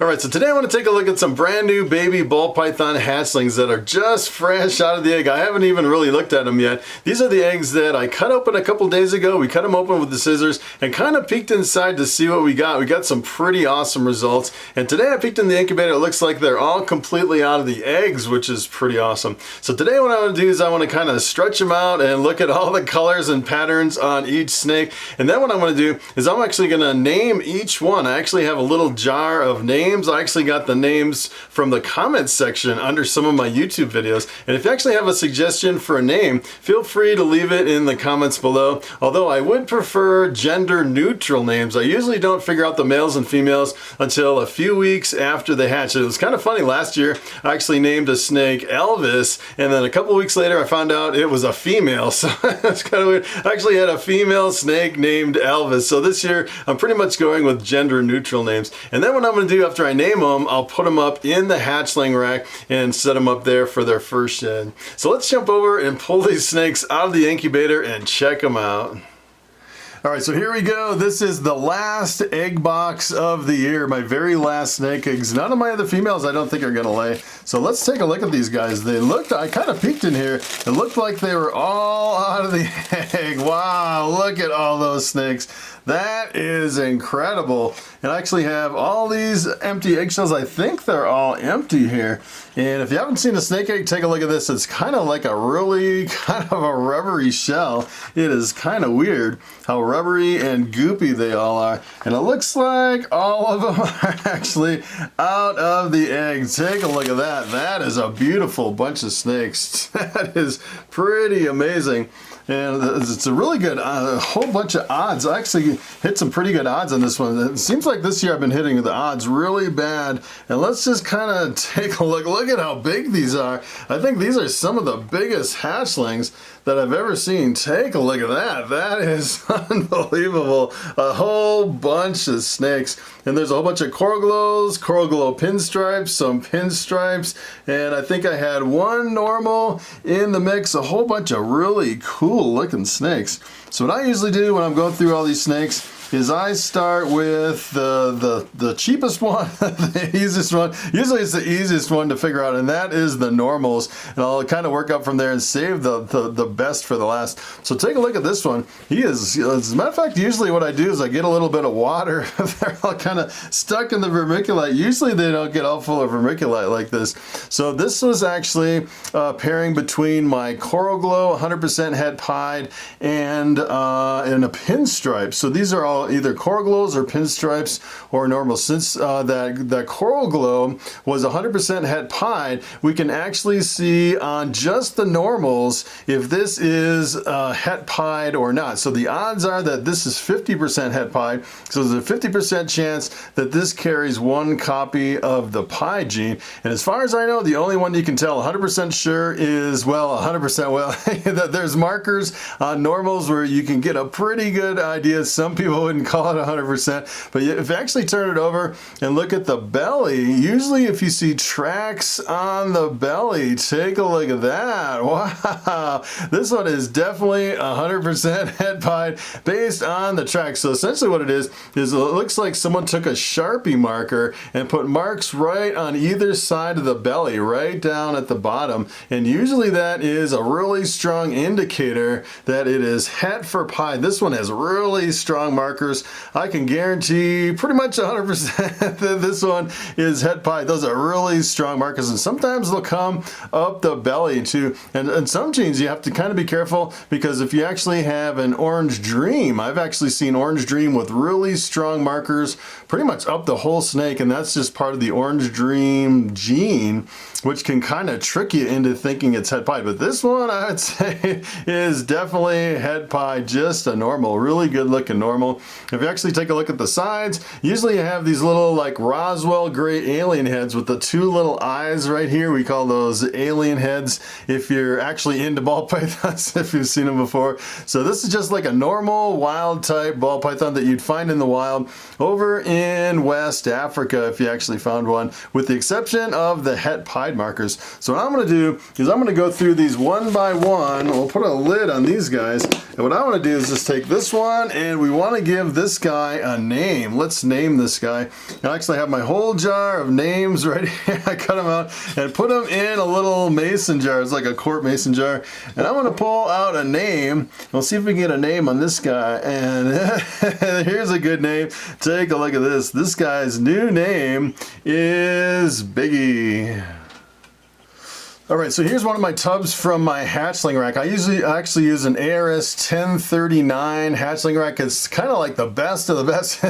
Alright, so today I want to take a look at some brand new baby ball python hatchlings that are just fresh out of the egg. I haven't even really looked at them yet. These are the eggs that I cut open a couple days ago. We cut them open with the scissors and kind of peeked inside to see what we got. We got some pretty awesome results. And today I peeked in the incubator. It looks like they're all completely out of the eggs, which is pretty awesome. So today what I want to do is I want to kind of stretch them out and look at all the colors and patterns on each snake. And then what I'm going to do is I'm actually going to name each one. I actually have a little jar of names. I actually got the names from the comments section under some of my YouTube videos. And if you actually have a suggestion for a name, feel free to leave it in the comments below. Although I would prefer gender neutral names. I usually don't figure out the males and females until a few weeks after they hatch. It was kind of funny. Last year, I actually named a snake Elvis, and then a couple weeks later, I found out it was a female. So that's kind of weird. I actually had a female snake named Elvis. So this year, I'm pretty much going with gender neutral names. And then what I'm going to do after I name them, I'll put them up in the hatchling rack and set them up there for their first shed. So let's jump over and pull these snakes out of the incubator and check them out. Alright, so here we go. This is the last egg box of the year. My very last snake eggs. None of my other females I don't think are going to lay. So let's take a look at these guys. They looked, I kind of peeked in here. It looked like they were all out of the egg. Wow, look at all those snakes. That is incredible. And I actually have all these empty eggshells. I think they're all empty here. And if you haven't seen a snake egg, take a look at this. It's kind of like a really kind of a rubbery shell. It is kind of weird how rubbery and goopy they all are. And it looks like all of them are actually out of the egg. Take a look at that. That is a beautiful bunch of snakes. That is pretty amazing. And it's a really good, whole bunch of odds. I actually hit some pretty good odds on this one. It seems like this year I've been hitting the odds really bad. And let's just kind of take a look. Look at how big these are. I think these are some of the biggest hatchlings that I've ever seen. Take a look at that. That is unbelievable. A whole bunch of snakes. And there's a whole bunch of coral glows, coral glow pinstripes, some pinstripes, and I think I had one normal in the mix, a whole bunch of really cool looking snakes. So what I usually do when I'm going through all these snakes is I start with the cheapest one, the easiest one. Usually it's the easiest one to figure out, and that is the normals. And I'll kind of work up from there and save the best for the last. So take a look at this one. He is, as a matter of fact, usually what I do is I get a little bit of water. They're all kind of stuck in the vermiculite. Usually they don't get all full of vermiculite like this. So this was actually pairing between my coral glow 100% het pied and a pinstripe. So these are all either coral glows or pinstripes or normal. Since that coral glow was 100% het pied, we can actually see on just the normals if this is het pied or not. So the odds are that this is 50% het pied. So there's a 50% chance that this carries one copy of the pied gene. And as far as I know, the only one you can tell 100% sure is, well, 100% well, there's markers on normals where you can get a pretty good idea. Some people wouldn't call it 100%, but if you actually turn it over and look at the belly, usually if you see tracks on the belly, take a look at that. Wow, this one is definitely 100% het pied based on the tracks. So essentially what it is it looks like someone took a Sharpie marker and put marks right on either side of the belly, right down at the bottom, and usually that is a really strong indicator that it is het for pied. This one has really strong markers. I can guarantee pretty much 100% that this one is het pied. Those are really strong markers, and sometimes they'll come up the belly too. And some genes you have to kind of be careful, because if you actually have an orange dream, I've actually seen orange dream with really strong markers pretty much up the whole snake, and that's just part of the orange dream gene, which can kind of trick you into thinking it's het pied. But this one, I would say, is definitely het pied, just a normal, really good looking normal. If you actually take a look at the sides, usually you have these little like Roswell gray alien heads with the two little eyes right here. We call those alien heads if you're actually into ball pythons, if you've seen them before. So this is just like a normal wild type ball python that you'd find in the wild over in West Africa if you actually found one, with the exception of the het pied markers. So what I'm going to do is I'm going to go through these one by one. We'll put a lid on these guys, and what I want to do is just take this one, and we want to give this guy a name. Let's name this guy. I actually have my whole jar of names right here. I cut them out and put them in a little mason jar. It's like a quart mason jar. And I'm going to pull out a name. We'll see if we can get a name on this guy. And here's a good name. Take a look at this. This guy's new name is Biggie. Alright, so here's one of my tubs from my hatchling rack. I actually use an ARS 1039 hatchling rack. It's kind of like the best of the best.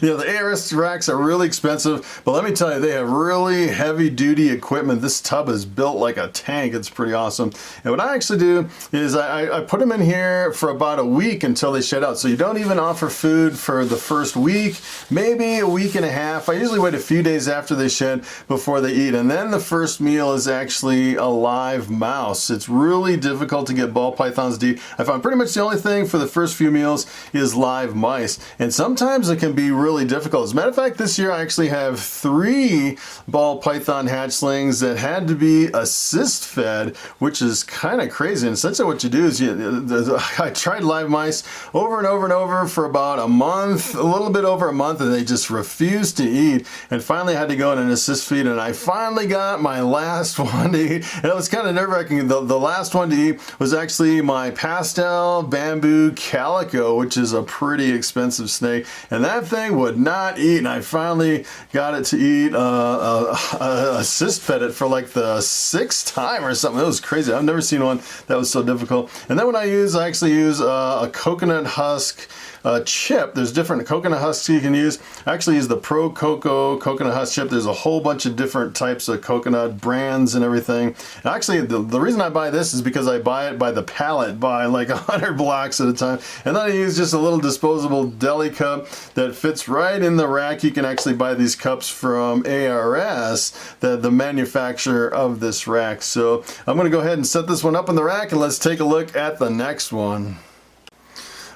You know, the ARS racks are really expensive, but let me tell you, they have really heavy duty equipment. This tub is built like a tank. It's pretty awesome. And what I actually do is I put them in here for about a week until they shed out. So you don't even offer food for the first week, maybe a week and a half. I usually wait a few days after they shed before they eat. And then the first meal is actually a live mouse. It's really difficult to get ball pythons to eat. I found pretty much the only thing for the first few meals is live mice. And sometimes it can be really difficult. As a matter of fact, this year I actually have 3 ball python hatchlings that had to be assist fed, which is kind of crazy. And essentially what you do is I tried live mice over and over and over for about a month, a little bit over a month, and they just refused to eat. And finally I had to go in an assist feed, and I finally got my last one to eat. And it was kind of nerve-wracking. The last one to eat was actually my pastel bamboo calico, which is a pretty expensive snake. And that thing would not eat. And I finally got it to eat, assist fed it for like the 6th time or something. It was crazy. I've never seen one that was so difficult. And then when I actually use a coconut husk chip. There's different coconut husks you can use. I actually use the Pro Coco coconut husk chip. There's a whole bunch of different types of coconut brands and everything. And actually, the reason I buy this is because I buy it by the pallet, by like 100 blocks at a time. And then I use just a little disposable deli cup that fits right in the rack. You can actually buy these cups from ARS, the manufacturer of this rack. So I'm going to go ahead and set this one up in the rack, and let's take a look at the next one.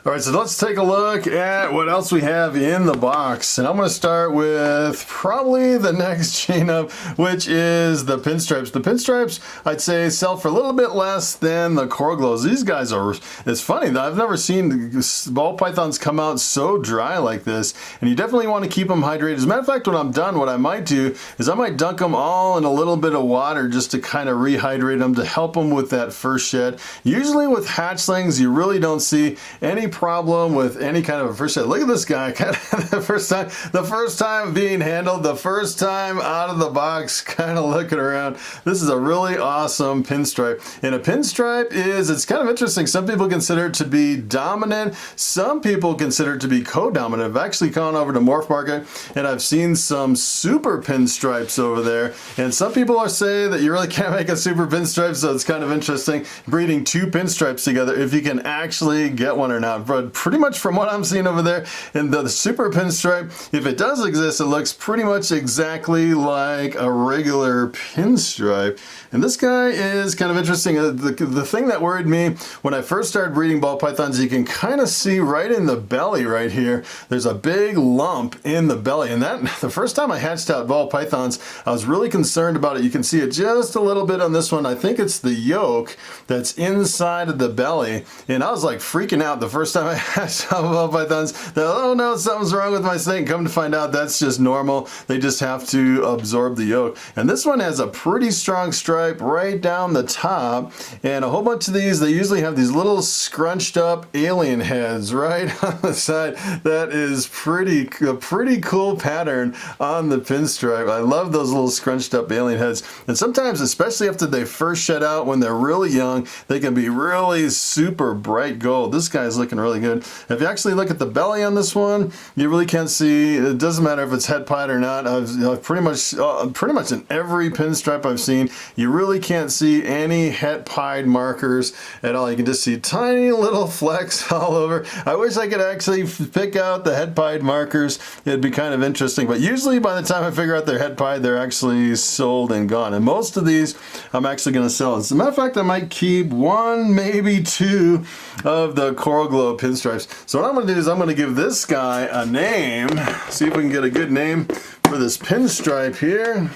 Alright, so let's take a look at what else we have in the box. And I'm going to start with probably the next chain up, which is the pinstripes. The pinstripes, I'd say, sell for a little bit less than the coral glows. These guys are, it's funny, I've never seen ball pythons come out so dry like this. And you definitely want to keep them hydrated. As a matter of fact, when I'm done, what I might do is I might dunk them all in a little bit of water just to kind of rehydrate them, to help them with that first shed. Usually with hatchlings, you really don't see any problem with any kind of a first shed. Look at this guy, kind of the first time being handled, the first time out of the box, kind of looking around. This is a really awesome pinstripe. And a pinstripe it's kind of interesting. Some people consider it to be dominant. Some people consider it to be co-dominant. I've actually gone over to Morphmarket and I've seen some super pinstripes over there. And some people are saying that you really can't make a super pinstripe, so it's kind of interesting breeding 2 pinstripes together if you can actually get one or not. But pretty much from what I'm seeing over there in the super pinstripe, if it does exist, it looks pretty much exactly like a regular pinstripe. And this guy is kind of interesting. The thing that worried me when I first started breeding ball pythons, you can kind of see right in the belly right here, there's a big lump in the belly. And that, the first time I hatched out ball pythons, I was really concerned about it. You can see it just a little bit on this one. I think it's the yolk that's inside of the belly. And I was like freaking out the first time I hatched out ball pythons. That, oh no, something's wrong with my snake. Come to find out, that's just normal. They just have to absorb the yolk. And this one has a pretty strong stripe right down the top, and a whole bunch of these, they usually have these little scrunched up alien heads right on the side. That is a pretty cool pattern on the pinstripe. I love those little scrunched up alien heads. And sometimes, especially after they first shed out when they're really young, they can be really super bright gold. This guy's looking really good. If you actually look at the belly on this one, you really can't see. It doesn't matter if it's head pied or not. I've pretty much in every pinstripe I've seen, you really can't see any het pied markers at all. You can just see tiny little flecks all over. I wish I could actually pick out the het pied markers. It'd be kind of interesting, but usually by the time I figure out they're het pied, they're actually sold and gone. And most of these I'm actually going to sell. As a matter of fact, I might keep 1, maybe 2 of the coral glow pinstripes. So what I'm going to do is I'm going to give this guy a name. See if we can get a good name for this pinstripe here.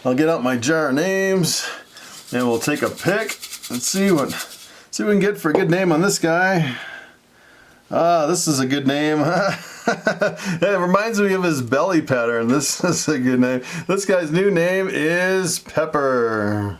I'll get out my jar of names and we'll take a pick. Let's see what we can get for a good name on this guy. This is a good name. It reminds me of his belly pattern. This is a good name. This guy's new name is Pepper.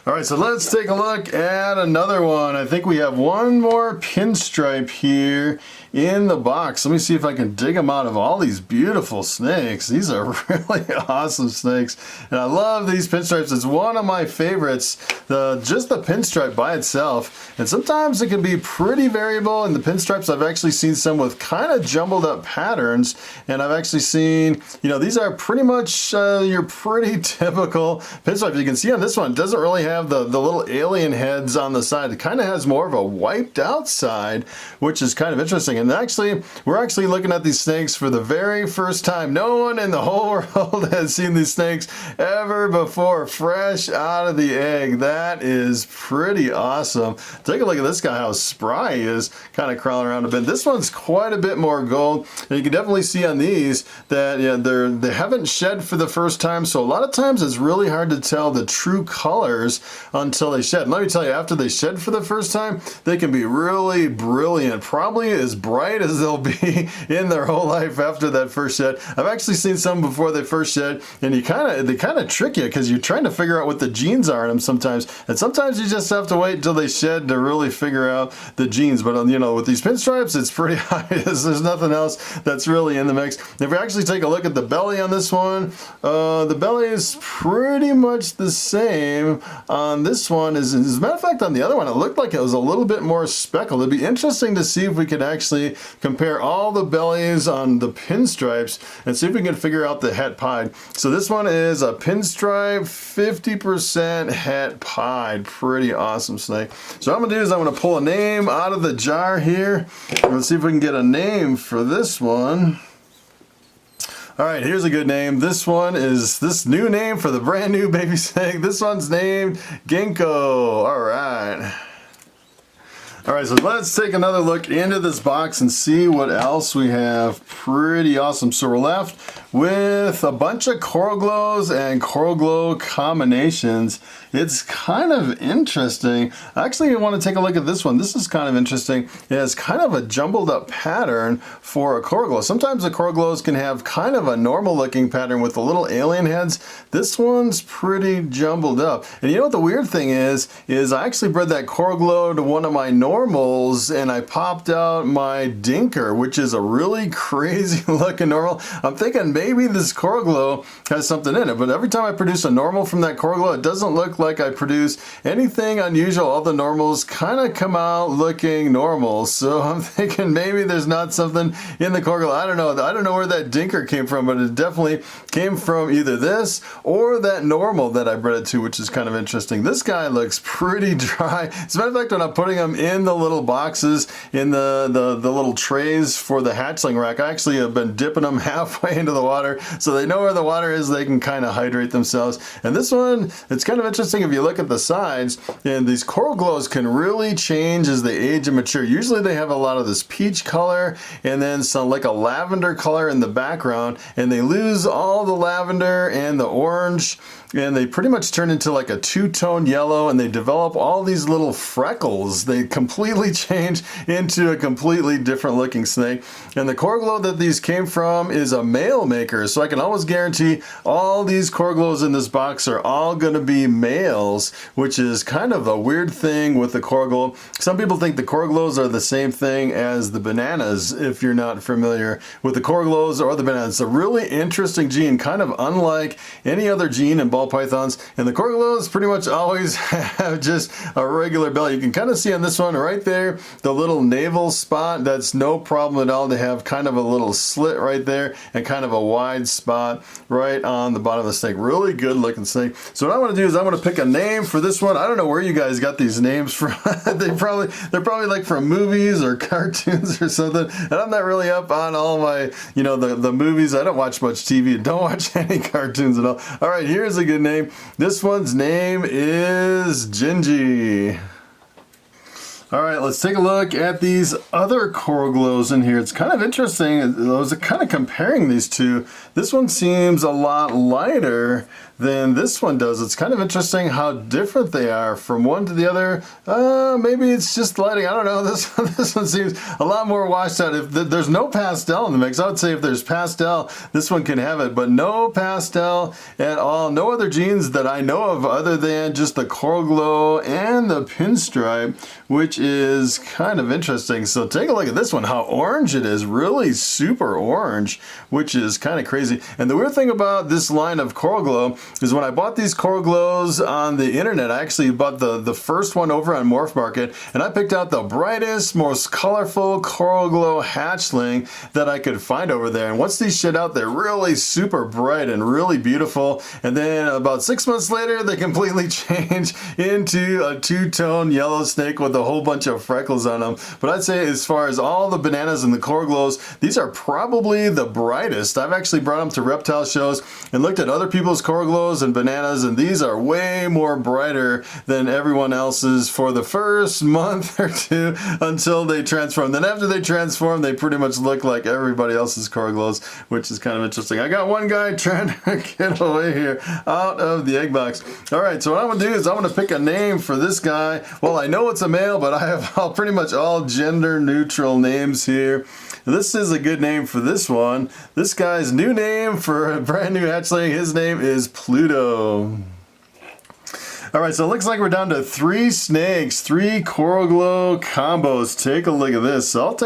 All right, so let's take a look at another one. I think we have one more pinstripe here in the box. Let me see if I can dig them out of all these beautiful snakes. These are really awesome snakes, and I love these pinstripes. It's one of my favorites, just the pinstripe by itself. And sometimes it can be pretty variable in the pinstripes. I've actually seen some with kind of jumbled up patterns, and I've actually seen, you know, these are pretty much your pretty typical pinstripe. You can see on this one, it doesn't really have the little alien heads on the side. It kind of has more of a wiped out side, which is kind of interesting. And actually, we're actually looking at these snakes for the very first time. No one in the whole world has seen these snakes ever before, fresh out of the egg. That is pretty awesome. Take a look at this guy, how spry he is, kind of crawling around a bit. This one's quite a bit more gold, and you can definitely see on these that, you know, they haven't shed for the first time, so a lot of times it's really hard to tell the true colors until they shed. And let me tell you, after they shed for the first time, they can be really brilliant, probably as bright as they'll be in their whole life after that first shed. I've actually seen some before they first shed, and they kind of trick you because you're trying to figure out what the genes are in them sometimes, and sometimes you just have to wait until they shed to really figure out the genes. But you know, with these pinstripes, it's pretty obvious. There's nothing else that's really in the mix. If we actually take a look at the belly on this one, the belly is pretty much the same on this one. As a matter of fact, on the other one, it looked like it was a little bit more speckled. It'd be interesting to see if we could actually compare all the bellies on the pinstripes and see if we can figure out the het pied. So this one is a pinstripe 50% het pied. Pretty awesome snake. So what I'm gonna do is I'm gonna pull a name out of the jar here. Let's see if we can get a name for this one. All right, here's a good name. This one is this new name for the brand new baby snake. This one's named Ginkgo. All right. All right, so let's take another look into this box and see what else we have. Pretty awesome. So we're left with a bunch of Coral Glows and Coral Glow combinations. It's kind of interesting. Actually, I want to take a look at this one. This is kind of interesting. It has kind of a jumbled up pattern for a Coral Glow. Sometimes the Coral Glows can have kind of a normal looking pattern with the little alien heads. This one's pretty jumbled up. And you know what the weird thing is I actually bred that Coral Glow to one of my normals, and I popped out my Dinker, which is a really crazy looking normal. I'm thinking maybe this Coral Glow has something in it, but every time I produce a normal from that Coral Glow, it doesn't look like I produce anything unusual. All the normals kind of come out looking normal. So I'm thinking maybe there's not something in the Coral Glow. I don't know. I don't know where that Dinker came from, but it definitely came from either this or that normal that I bred it to, which is kind of interesting. This guy looks pretty dry. As a matter of fact, when I'm putting them in the little boxes, in the little trays for the hatchling rack, I actually have been dipping them halfway into the water so they know where the water is. They can kind of hydrate themselves. And this one, it's kind of interesting if you look at the sides, and these Coral Glows can really change as they age and mature. Usually they have a lot of this peach color and then some like a lavender color in the background, and they lose all the lavender and the orange, and they pretty much turn into like a two-tone yellow, and they develop all these little freckles. They completely change into a completely different looking snake. And the Coral Glow that these came from is a male maker, so I can always guarantee all these Coral Glows in this box are all going to be males, which is kind of a weird thing with the Coral Glow. Some people think the Coral Glows are the same thing as the bananas, if you're not familiar with the Coral Glows or the bananas. It's a really interesting gene, kind of unlike any other gene in ball pythons. And the Coral Glows pretty much always have just a regular belly. You can kind of see on this one right there, the little navel spot. That's no problem at all. They have kind of a little slit right there and kind of a wide spot right on the bottom of the snake. Really good looking snake. So what I want to do is I want to pick a name for this one. I don't know where you guys got these names from. they're probably like from movies or cartoons or something. And I'm not really up on all my, you know, the movies. I don't watch much TV. Don't watch any cartoons at all. All right, here's a good name. This one's name is Gingy. All right, let's take a look at these other coral glows in here. It's kind of interesting. I was kind of comparing these two. This one seems a lot lighter than this one does. It's kind of interesting how different they are from one to the other. Maybe it's just lighting. I don't know. This one seems a lot more washed out. If there's no pastel in the mix, I would say if there's pastel, this one can have it, but no pastel at all. No other genes that I know of other than just the coral glow and the pinstripe, which is kind of interesting. So take a look at this one, how orange it is, really super orange, which is kind of crazy. And the weird thing about this line of coral glow is when I bought these coral glows on the internet, I actually bought the first one over on Morphmarket, and I picked out the brightest, most colorful coral glow hatchling that I could find over there. And once these shit out, they're really super bright and really beautiful. And then about 6 months later, they completely change into a two-tone yellow snake with a whole bunch of freckles on them. But I'd say as far as all the bananas and the coral glows, these are probably the brightest. I've actually brought them to reptile shows and looked at other people's coral glows and bananas, and these are way more brighter than everyone else's for the first month or two until they transform. Then after they transform, they pretty much look like everybody else's coral glows, which is kind of interesting. I got one guy trying to get away here out of the egg box. All right, so what I'm gonna do is I'm gonna pick a name for this guy. Well, I know it's a male, but I have pretty much all gender neutral names here. This is a good name for this one. This guy's new name for a brand new hatchling, his name is Pluto. All right, so it looks like we're down to 3 snakes, 3 coral glow combos. Take a look at this. So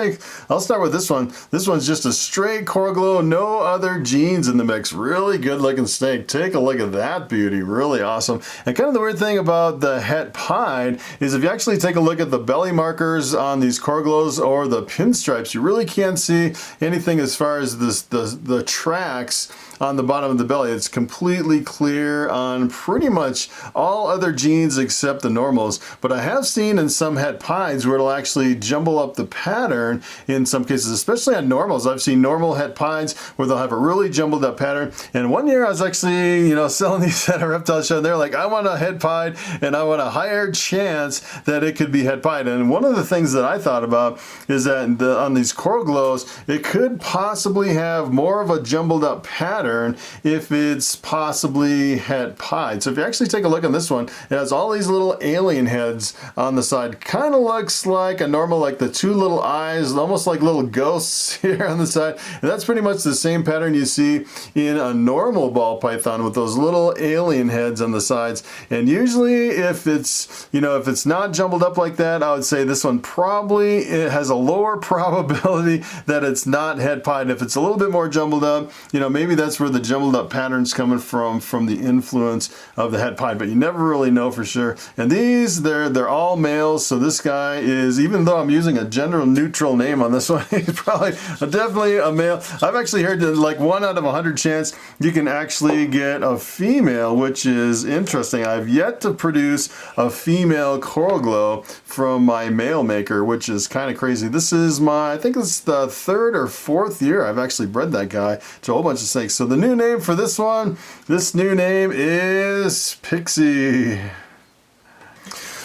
I'll start with this one. This one's just a straight coral glow, no other genes in the mix. Really good looking snake. Take a look at that beauty, really awesome. And kind of the weird thing about the het pied is if you actually take a look at the belly markers on these coral glows or the pinstripes, you really can't see anything as far as the tracks on the bottom of the belly. It's completely clear on pretty much all other genes except the normals. But I have seen in some het pieds where it'll actually jumble up the pattern in some cases, especially on normals. I've seen normal het pieds where they'll have a really jumbled up pattern. And one year I was actually, selling these at a reptile show, and they're like, I want a het pied and I want a higher chance that it could be het pied. And one of the things that I thought about is that on these coral glows, it could possibly have more of a jumbled up pattern if it's possibly het pied. So if you actually take a look on this one, it has all these little alien heads on the side. Kind of looks like a normal, like the 2 little eyes, almost like little ghosts here on the side. And that's pretty much the same pattern you see in a normal ball python with those little alien heads on the sides. And usually if it's, if it's not jumbled up like that, I would say this one probably it has a lower probability that it's not het pied. If it's a little bit more jumbled up, maybe that's where the jumbled up patterns coming from the influence of the het pied, but you never really know for sure. And these, they're all males, so this guy is, even though I'm using a gender neutral name on this one, he's probably definitely a male. I've actually heard that like 1 out of 100 chance you can actually get a female, which is interesting. I've yet to produce a female coral glow from my male maker, which is kind of crazy. This is I think it's the 3rd or 4th year I've actually bred that guy to a whole bunch of snakes. So the new name for this one, this new name is Pixie.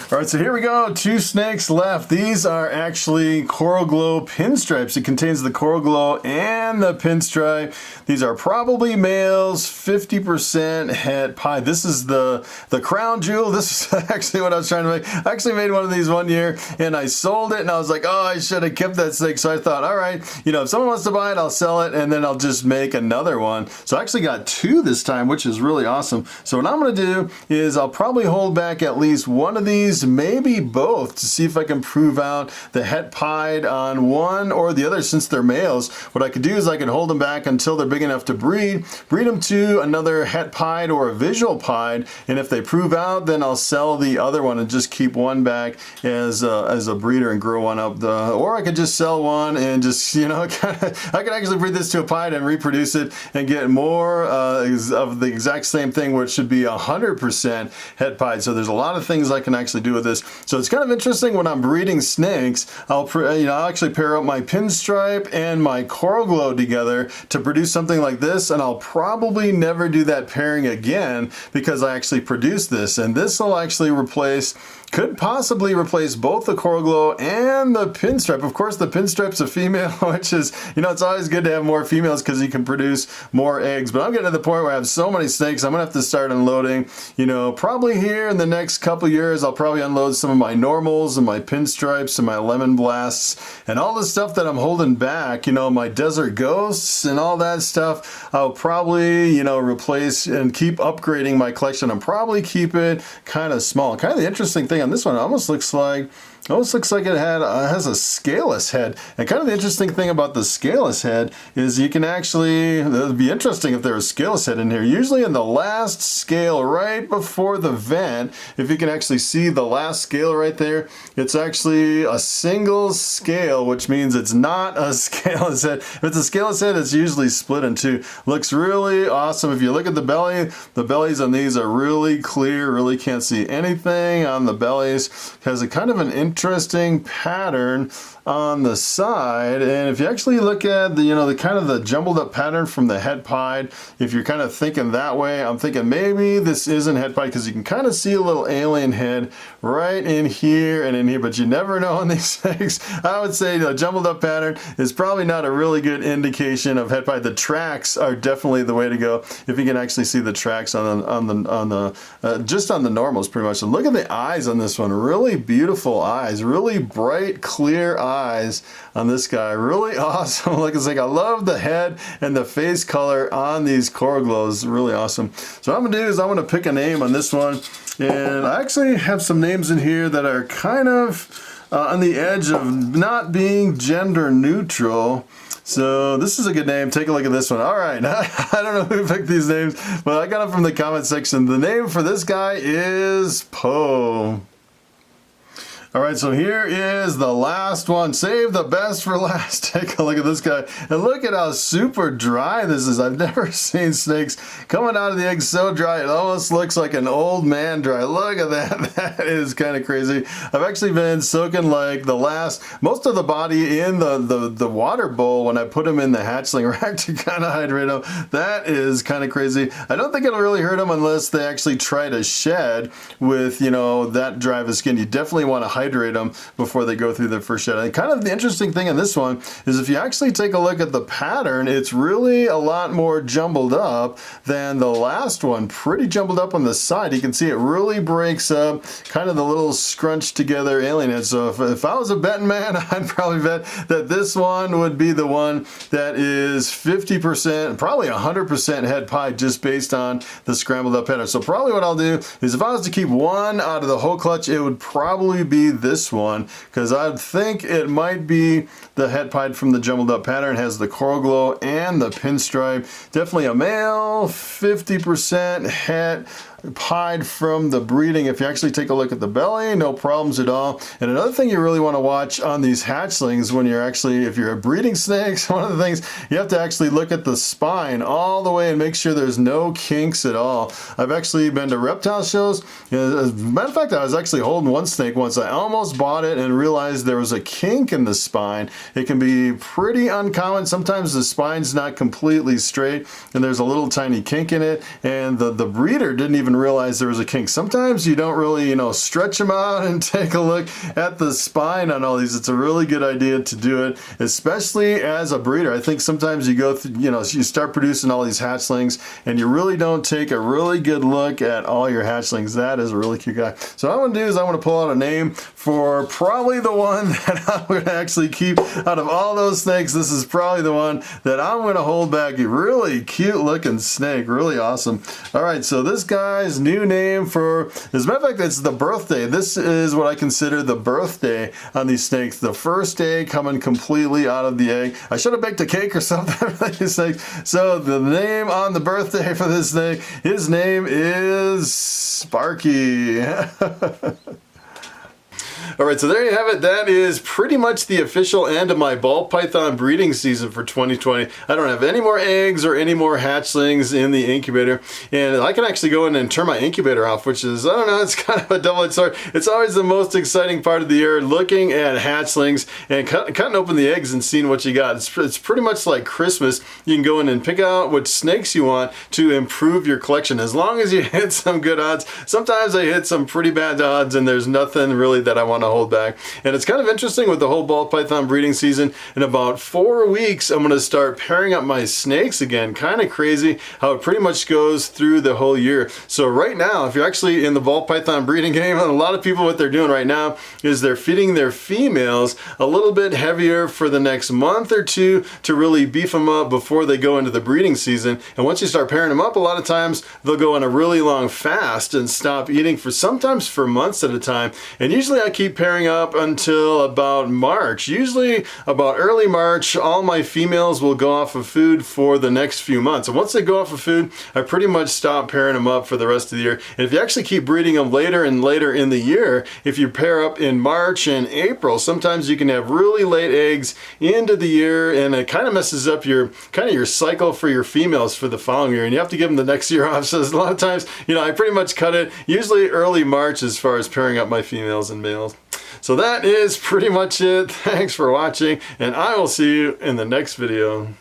All right, so here we go, 2 snakes left. These are actually coral glow pinstripes. It contains the coral glow and the pinstripe. These are probably males, 50% het pied. This is the crown jewel. This is actually what I was trying to make. I actually made one of these one year and I sold it and I was like, oh, I should have kept that snake. So I thought, all right, if someone wants to buy it, I'll sell it and then I'll just make another one. So I actually got 2 this time, which is really awesome. So what I'm gonna do is I'll probably hold back at least one of these, maybe both, to see if I can prove out the het pied on one or the other since they're males. What I could do is I could hold them back until they're big enough to breed them to another het pied or a visual pied, and if they prove out, then I'll sell the other one and just keep one back as a breeder and grow one up. Or I could just sell one and just, I could actually breed this to a pied and reproduce it and get more of the exact same thing where it should be 100% het pied. So there's a lot of things I can actually do do with this. So it's kind of interesting when I'm breeding snakes, I'll actually pair up my pinstripe and my coral glow together to produce something like this, and I'll probably never do that pairing again because I actually produced this, and this will actually could possibly replace both the coral glow and the pinstripe. Of course, the pinstripe's a female, which is, it's always good to have more females because you can produce more eggs. But I'm getting to the point where I have so many snakes, I'm gonna have to start unloading. Probably here in the next couple years, I'll probably unload some of my normals and my pinstripes and my lemon blasts and all the stuff that I'm holding back, my desert ghosts and all that stuff. I'll probably, replace and keep upgrading my collection and probably keep it kind of small. Kind of the interesting thing on this one, it almost looks like it has a scaleless head. And kind of the interesting thing about the scaleless head is you can actually, it would be interesting if there was a scaleless head in here. Usually in the last scale right before the vent, if you can actually see the last scale right there, it's actually a single scale, which means it's not a scaleless head. If it's a scaleless head, it's usually split in two. Looks really awesome. If you look at the belly, the bellies on these are really clear, really can't see anything on the bellies. Has a kind of an interesting pattern on the side, and if you actually look at the kind of the jumbled up pattern from the head pied, if you're kind of thinking that way, I'm thinking maybe this isn't head pied because you can kind of see a little alien head right in here and in here, but you never know on these things. I would say the jumbled up pattern is probably not a really good indication of head pied. The tracks are definitely the way to go if you can actually see the tracks just on the normals pretty much. And look at the eyes on this one, really beautiful eyes, really bright clear eyes on this guy, really awesome looking snake. I love the head and the face color on these coral glows, really awesome. So what I'm gonna do is I'm gonna pick a name on this one, and I actually have some names in here that are kind of on the edge of not being gender neutral. So this is a good name. Take a look at this one. All right, I don't know who picked these names, but I got them from the comment section. The name for this guy is Poe. All right, so here is the last one. Save the best for last. Take a look at this guy. And look at how super dry this is. I've never seen snakes coming out of the egg so dry. It almost looks like an old man dry. Look at that. That is kind of crazy. I've actually been soaking like most of the body in the water bowl when I put them in the hatchling rack to kind of hydrate them. That is kind of crazy. I don't think it'll really hurt them unless they actually try to shed with, that dry of a skin. You definitely want to hydrate them before they go through their first shed. And kind of the interesting thing in this one is if you actually take a look at the pattern, it's really a lot more jumbled up than the last one. Pretty jumbled up on the side. You can see it really breaks up kind of the little scrunched together alien head. So if I was a betting man, I'd probably bet that this one would be the one that is 50%, probably 100% head pied just based on the scrambled up pattern. So probably what I'll do is if I was to keep one out of the whole clutch, it would probably be this one, because I think it might be the head pied from the jumbled up pattern. It has the coral glow and the pinstripe. Definitely a male, 50% head pied from the breeding. If you actually take a look at the belly, no problems at all. And another thing you really want to watch on these hatchlings when you're actually, if you're breeding snakes, one of the things you have to actually look at the spine all the way and make sure there's no kinks at all. I've actually been to reptile shows. As a matter of fact, I was actually holding one snake once. I almost bought it and realized there was a kink in the spine. It can be pretty uncommon. Sometimes the spine's not completely straight and there's a little tiny kink in it, and the breeder didn't even realize there was a kink. Sometimes you don't really, stretch them out and take a look at the spine on all these. It's a really good idea to do it, especially as a breeder. I think sometimes you go through, you start producing all these hatchlings and you really don't take a really good look at all your hatchlings. That is a really cute guy. So what I'm going to do is I'm going to pull out a name for probably the one that I'm going to actually keep out of all those snakes. This is probably the one that I'm going to hold back. A really cute looking snake. Really awesome. All right, so this guy's new name for, as a matter of fact, it's the birthday. This is what I consider the birthday on these snakes. The first day coming completely out of the egg. I should have baked a cake or something for these snakes. So the name on the birthday for this snake, his name is Sparky. All right, so there you have it. That is pretty much the official end of my ball python breeding season for 2020. I don't have any more eggs or any more hatchlings in the incubator, and I can actually go in and turn my incubator off, which is, I don't know, it's kind of a double-edged sword. It's always the most exciting part of the year, looking at hatchlings and cutting open the eggs and seeing what you got. It's pretty much like Christmas. You can go in and pick out what snakes you want to improve your collection, as long as you hit some good odds. Sometimes I hit some pretty bad odds, and there's nothing really that I want to hold back. And it's kind of interesting with the whole ball python breeding season. In about 4 weeks, I'm going to start pairing up my snakes again. Kind of crazy how it pretty much goes through the whole year. So right now, if you're actually in the ball python breeding game, a lot of people, what they're doing right now is they're feeding their females a little bit heavier for the next month or two to really beef them up before they go into the breeding season. And once you start pairing them up, a lot of times they'll go on a really long fast and stop eating for sometimes for months at a time. And usually I keep pairing up until about March. Usually about early March, all my females will go off of food for the next few months. And once they go off of food, I pretty much stop pairing them up for the rest of the year. And if you actually keep breeding them later and later in the year, if you pair up in March and April, sometimes you can have really late eggs into the year, and it kind of messes up your cycle for your females for the following year, and you have to give them the next year off. So a lot of times, you know, I pretty much cut it usually early March as far as pairing up my females and males. So that is pretty much it. Thanks for watching, and I will see you in the next video.